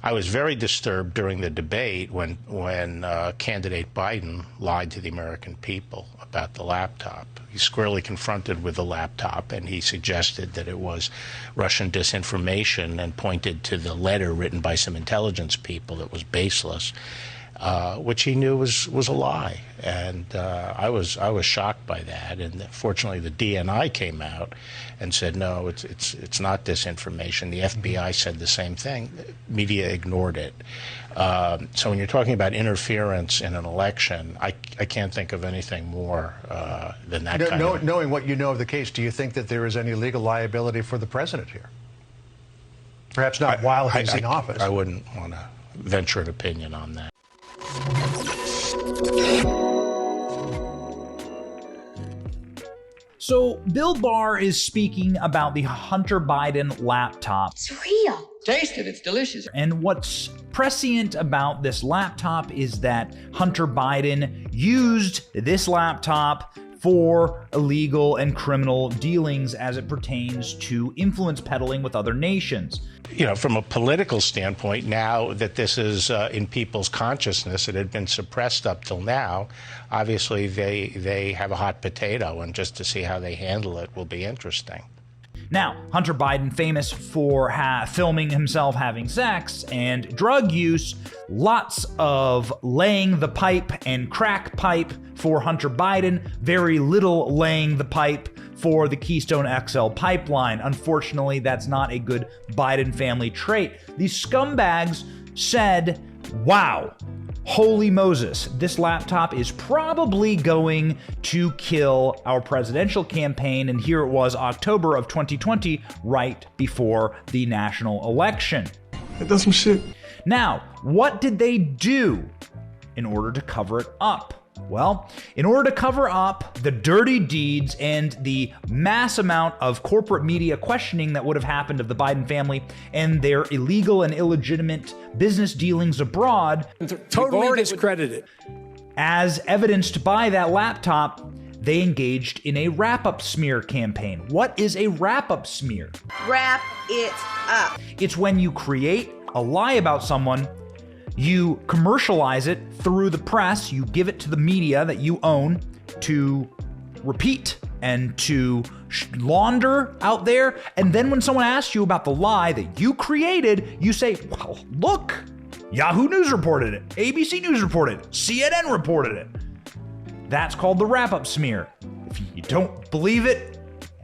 I was very disturbed during the debate when candidate Biden lied to the American people about the laptop. He's squarely confronted with the laptop, and he suggested that it was Russian disinformation and pointed to the letter written by some intelligence people that was baseless, which he knew was a lie. And I was shocked by that. And fortunately, the DNI came out and said, no, it's not disinformation. The FBI said the same thing. Media ignored it. So when you're talking about interference in an election, I can't think of anything more than that kind of... Knowing what you know of the case, do you think that there is any legal liability for the president here? Perhaps not while he's in office. I wouldn't want to venture an opinion on that. So Bill Barr is speaking about the Hunter Biden laptop. It's real. Taste it, it's delicious. And what's prescient about this laptop is that Hunter Biden used this laptop for illegal and criminal dealings as it pertains to influence peddling with other nations. You know, from a political standpoint, now that this is in people's consciousness, it had been suppressed up till now. Obviously, they have a hot potato, and just to see how they handle it will be interesting. Now, Hunter Biden, famous for filming himself having sex and drug use, lots of laying the pipe and crack pipe for Hunter Biden, very little laying the pipe for the Keystone XL pipeline. Unfortunately, that's not a good Biden family trait. These scumbags said, wow, holy Moses, this laptop is probably going to kill our presidential campaign. And here it was, October of 2020, right before the national election. It does some shit. Now, what did they do in order to cover it up? Well, in order to cover up the dirty deeds and the mass amount of corporate media questioning that would have happened of the Biden family and their illegal and illegitimate business dealings abroad, Totally discredited. as evidenced by that laptop, they engaged in a wrap-up smear campaign. What is a wrap-up smear? Wrap it up. It's when you create a lie about someone, you commercialize it through the press, you give it to the media that you own to repeat and to launder out there, and then when someone asks you about the lie that you created, you say, well, look, Yahoo News reported it, ABC News reported it, CNN reported it. That's called the wrap-up smear. If you don't believe it,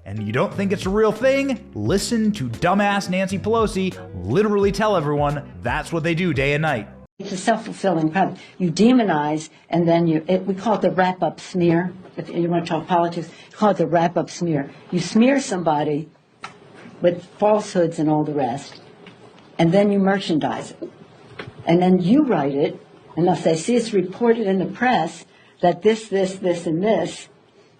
and you don't think it's a real thing, listen to dumbass Nancy Pelosi literally tell everyone that's what they do day and night. It's a self-fulfilling prophecy. You demonize, and then we call it the wrap-up smear. If you want to talk politics, call it the wrap-up smear. You smear somebody with falsehoods and all the rest, and then you merchandise it. And then you write it, and they'll say, see, it's reported in the press that this, and this,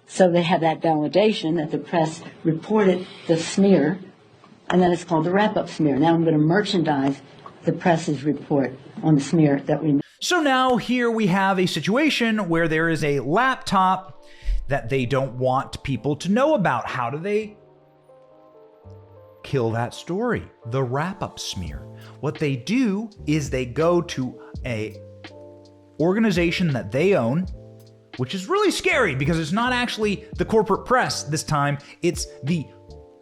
so they have that validation that the press reported the smear, and then it's called the wrap-up smear. Now I'm going to merchandise the press's report on the smear that we... So now here we have a situation where there is a laptop that they don't want people to know about. How do they kill that story? The wrap-up smear. What they do is they go to a organization that they own, which is really scary because it's not actually the corporate press this time. It's the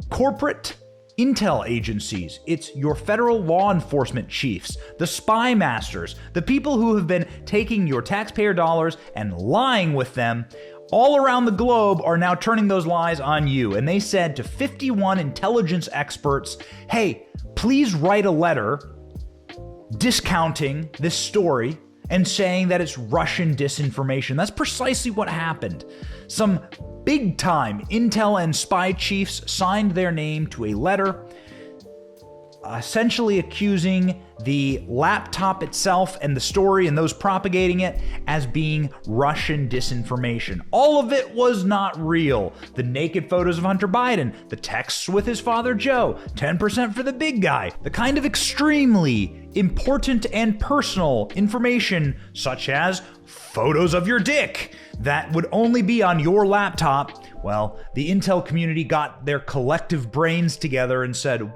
corporate intel agencies. It's your federal law enforcement chiefs, the spy masters, the people who have been taking your taxpayer dollars and lying with them all around the globe are now turning those lies on you. And they said to 51 intelligence experts, hey, please write a letter discounting this story and saying that it's Russian disinformation. That's precisely what happened. Some big-time intel and spy chiefs signed their name to a letter essentially accusing the laptop itself and the story and those propagating it as being Russian disinformation. All of it was not real. The naked photos of Hunter Biden, the texts with his father Joe, 10% for the big guy, the kind of extremely important and personal information such as photos of your dick that would only be on your laptop. Well, the intel community got their collective brains together and said,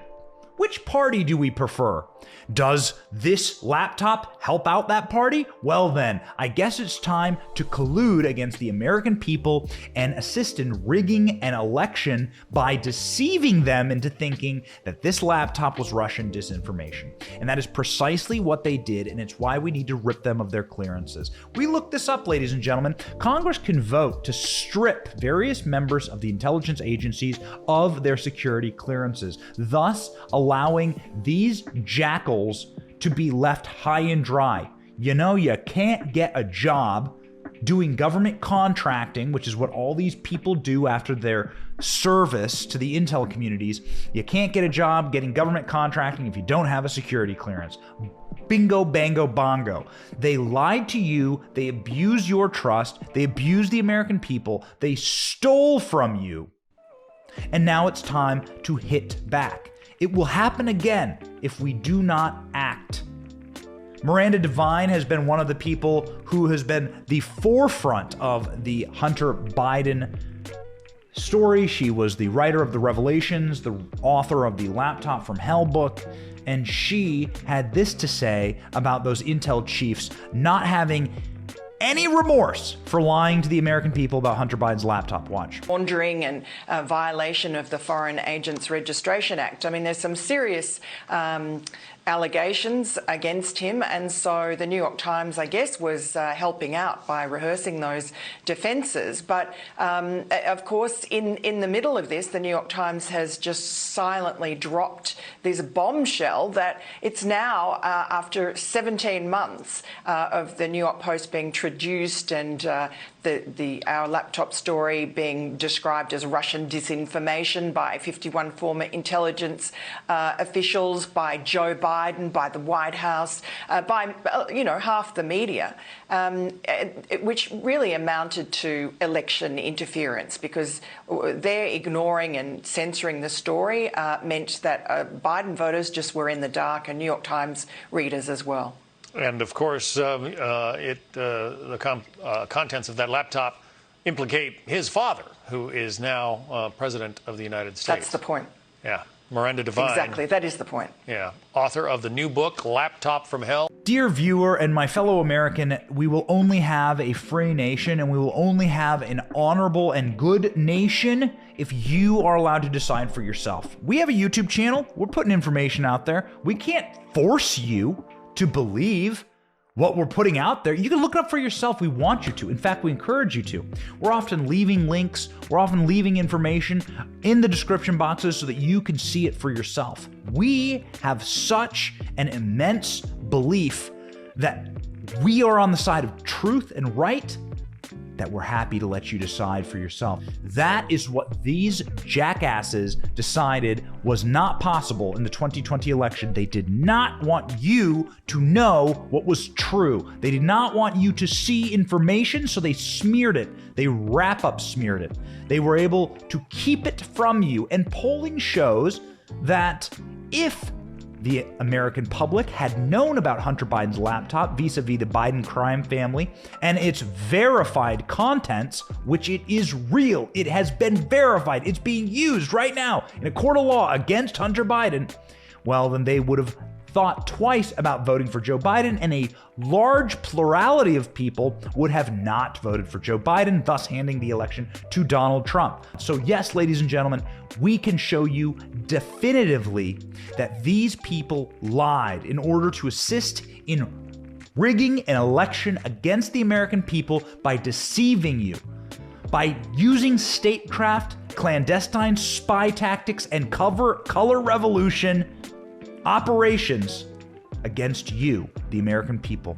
which party do we prefer? Does this laptop help out that party? Well then, I guess it's time to collude against the American people and assist in rigging an election by deceiving them into thinking that this laptop was Russian disinformation. And that is precisely what they did, and it's why we need to rip them of their clearances. We looked this up, ladies and gentlemen. Congress can vote to strip various members of the intelligence agencies of their security clearances, thus allowing these jackals to be left high and dry. You know, you can't get a job doing government contracting, which is what all these people do after their service to the intel communities. You can't get a job getting government contracting if you don't have a security clearance. Bingo, bango, bongo. They lied to you. They abused your trust. They abused the American people. They stole from you. And now it's time to hit back. It will happen again if we do not act. Miranda Devine has been one of the people who has been the forefront of the Hunter Biden story. She was the writer of the Revelations, the author of the Laptop from Hell book, and she had this to say about those intel chiefs not having any remorse for lying to the American people about Hunter Biden's laptop. Watch. Laundering and violation of the Foreign Agents Registration Act. I mean, there's some serious allegations against him, and so the New York Times, I guess, was helping out by rehearsing those defences. But of course, in the middle of this, the New York Times has just silently dropped this bombshell that it's now, after 17 months of the New York Post being traduced and our laptop story being described as Russian disinformation by 51 former intelligence officials, by Joe Biden, by the White House, by half the media, which really amounted to election interference, because their ignoring and censoring the story meant that Biden voters just were in the dark, and New York Times readers as well. And of course, the contents of that laptop implicate his father, who is now President of the United States. That's the point. Yeah. Miranda Devine. Exactly. That is the point. Yeah. Author of the new book, Laptop from Hell. Dear viewer and my fellow American, we will only have a free nation, and we will only have an honorable and good nation if you are allowed to decide for yourself. We have a YouTube channel. We're putting information out there. We can't force you to believe what we're putting out there. You can look it up for yourself. We want you to. In fact, we encourage you to. We're often leaving links. We're often leaving information in the description boxes so that you can see it for yourself. We have such an immense belief that we are on the side of truth and right that we're happy to let you decide for yourself. That is what these jackasses decided was not possible in the 2020 election. They did not want you to know what was true. They did not want you to see information, so they smeared it. They wrap-up smeared it. They were able to keep it from you, and polling shows that if the American public had known about Hunter Biden's laptop vis-a-vis the Biden crime family and its verified contents, which it is real, it has been verified, it's being used right now in a court of law against Hunter Biden, well, then they would have thought twice about voting for Joe Biden, and a large plurality of people would have not voted for Joe Biden, thus handing the election to Donald Trump. So yes, ladies and gentlemen, we can show you definitively that these people lied in order to assist in rigging an election against the American people by deceiving you, by using statecraft, clandestine spy tactics, and color revolution operations against you, the American people.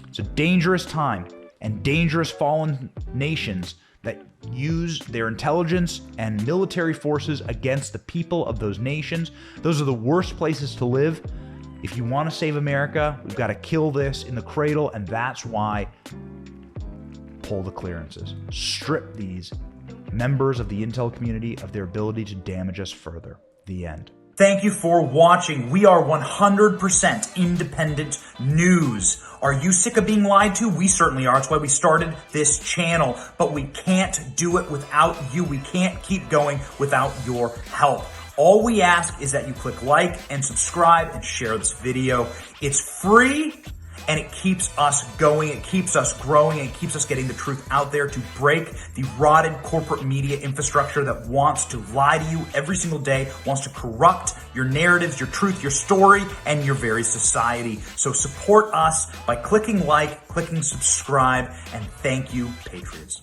It's a dangerous time, and dangerous fallen nations that use their intelligence and military forces against the people of those nations. Those are the worst places to live. If you want to save America, we've got to kill this in the cradle, and that's why pull the clearances. Strip these members of the intel community of their ability to damage us further. The end. Thank you for watching. We are 100% independent news. Are you sick of being lied to? We certainly are. That's why we started this channel. But we can't do it without you. We can't keep going without your help. All we ask is that you click like and subscribe and share this video. It's free and it keeps us going, it keeps us growing, it keeps us getting the truth out there to break the rotted corporate media infrastructure that wants to lie to you every single day, wants to corrupt your narratives, your truth, your story, and your very society. So support us by clicking like, clicking subscribe, and thank you, Patriots.